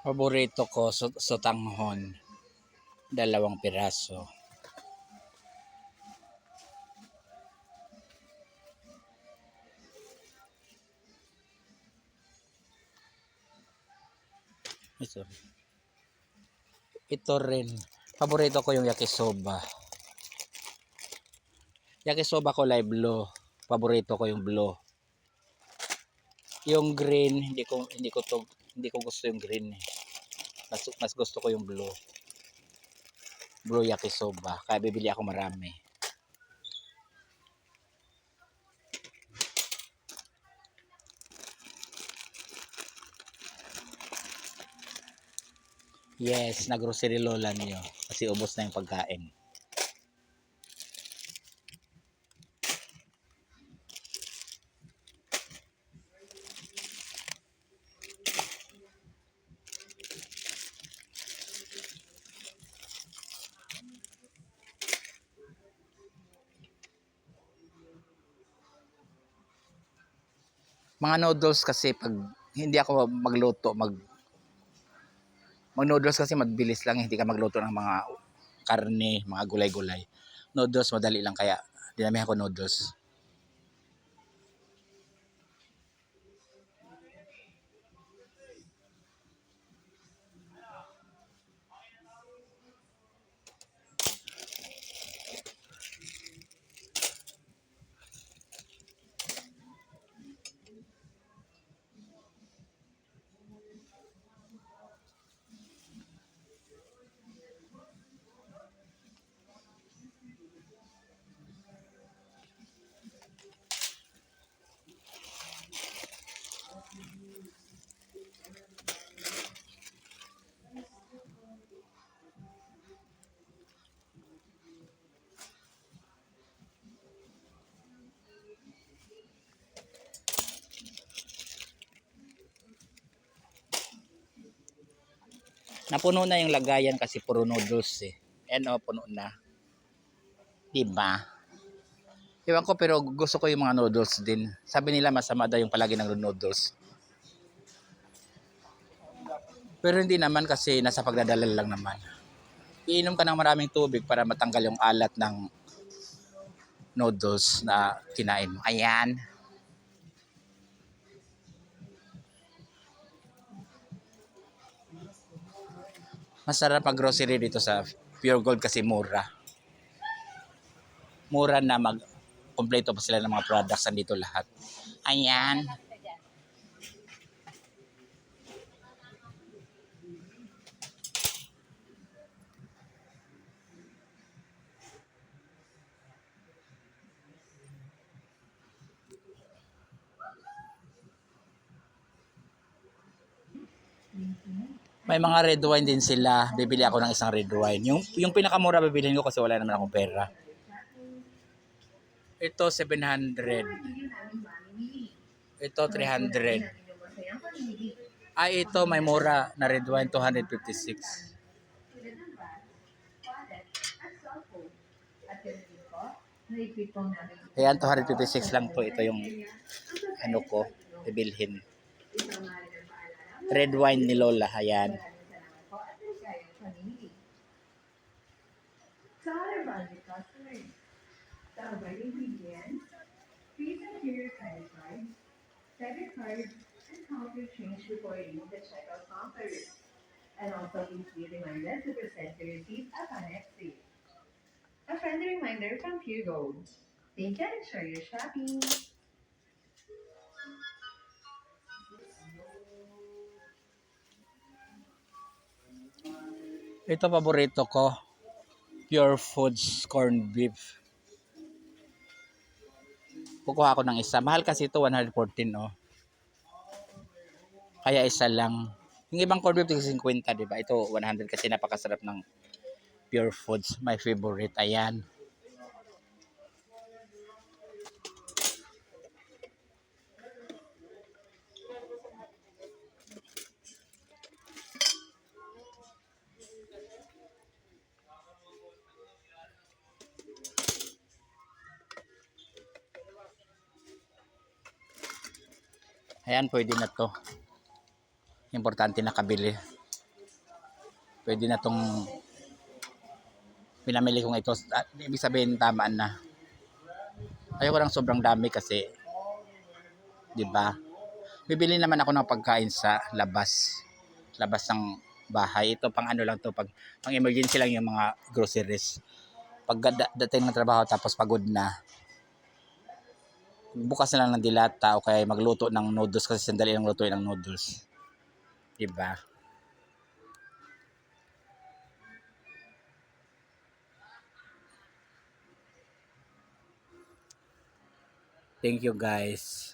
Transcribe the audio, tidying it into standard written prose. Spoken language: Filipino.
Paborito ko sotanghon, 2 piraso. Ito rin, paborito ko yung yakisoba. Yakisoba ko live blue. Paborito ko yung blue. Yung green, hindi ko gusto yung green eh. Mas gusto ko yung blue. Blue yakisoba. Kaya bibili ako marami. Yes, nag-grocery lola niyo kasi ubos na yung pagkain. Mga noodles kasi pag hindi ako magluto, mag noodles kasi mabilis lang, hindi ka magluto ng mga karne, mga gulay-gulay. Noodles madali lang kaya dinamihan ko noodles. Napuno na yung lagayan kasi puro noodles eh. Ayan o, puno na. Diba? Iwan ko pero gusto ko yung mga noodles din. Sabi nila masama daw yung palagi ng noodles. Pero hindi naman kasi nasa pagdadala lang naman. Iinom ka ng maraming tubig para matanggal yung alat ng noodles na kinain mo. Ayan. Masarap mag grocery dito sa Pure Gold kasi mura. Mura na kompleto pa sila ng mga products nandito lahat. Ayan. May mga red wine din sila. Bibili ako ng isang red wine. Yung pinakamura bibilhin ko kasi wala naman akong pera. Ito 700. Ito 300. Ito may mura na red wine 256. Ayan 256 lang to. Ito yung ano ko bibilhin. Red wine ni Lola. Ayan. Debit card and count your change before you leave the checkout counter. And also please be reminded to present your receipt upon exit. A friendly reminder from Pure Gold. Take care and enjoy your shopping. Ito paborito ko. Pure Foods corned beef. Kukuha ako ng isa. Mahal kasi ito 114 oh. Kaya isa lang. Yung ibang corned beef 50, di ba? Ito 100 kasi napakasarap ng Pure Foods. My favorite. Ayan. Ayan, pwede na to. Importante nakabili. Pwede na tong pinamili kong ito. Ibig sabihin tama na. Ayoko ng sobrang dami kasi, 'di ba? Bibili naman ako ng pagkain sa labas. Labas ng bahay. Ito pang ano lang to, pang emergency lang yung mga groceries. Pag dating ng trabaho tapos pagod na, bukas na lang ng dilata o kaya magluto ng noodles kasi sandali lang lutuin ng noodles. 'Di ba? Thank you guys.